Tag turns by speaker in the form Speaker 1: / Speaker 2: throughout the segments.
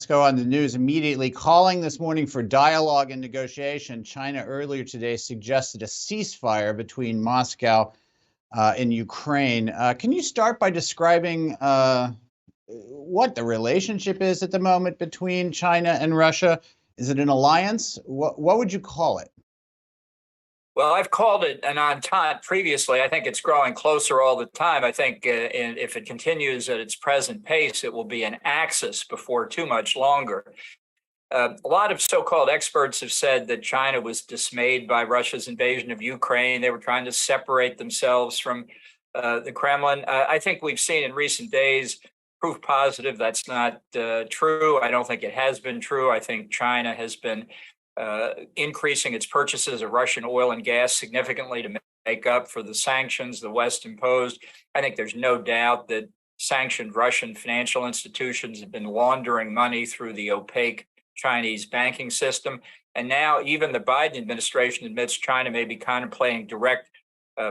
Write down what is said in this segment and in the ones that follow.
Speaker 1: Go on the news immediately. Calling this morning for dialogue and negotiation, China earlier today suggested a ceasefire between Moscow and Ukraine. Can you start by describing what the relationship is at the moment between China and Russia? Is it an alliance? What would you call it?
Speaker 2: Well, I've called it an entente previously. I think it's growing closer all the time. I think if it continues at its present pace, it will be an axis before too much longer. A lot of so-called experts have said that China was dismayed by Russia's invasion of Ukraine. They were trying to separate themselves from the Kremlin. I think we've seen in recent days proof positive that's not true. I don't think it has been true. I think China has been increasing its purchases of Russian oil and gas significantly to make up for the sanctions the West imposed. I think there's no doubt that sanctioned Russian financial institutions have been laundering money through the opaque Chinese banking system. And now even the Biden administration admits China may be contemplating direct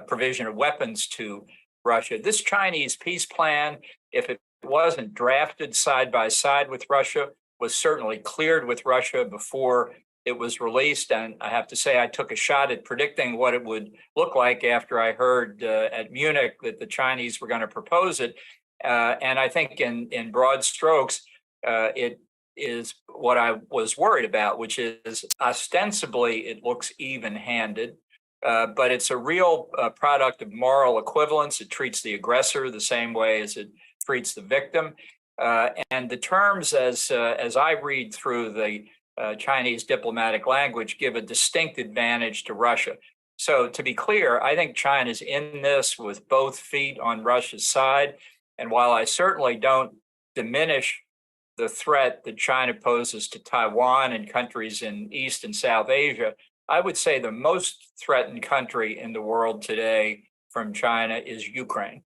Speaker 2: provision of weapons to Russia. This Chinese peace plan, if it wasn't drafted side by side with Russia, was certainly cleared with Russia before it was released. And I have to say, I took a shot at predicting what it would look like after I heard at Munich that the Chinese were going to propose it. And I think in broad strokes, it is what I was worried about, which is ostensibly it looks even-handed, but it's a real product of moral equivalence. It treats the aggressor the same way as it treats the victim. And the terms, as I read through the Chinese diplomatic language, give a distinct advantage to Russia. So to be clear, I think China's in this with both feet on Russia's side. And while I certainly don't diminish the threat that China poses to Taiwan and countries in East and South Asia, I would say the most threatened country in the world today from China is Ukraine.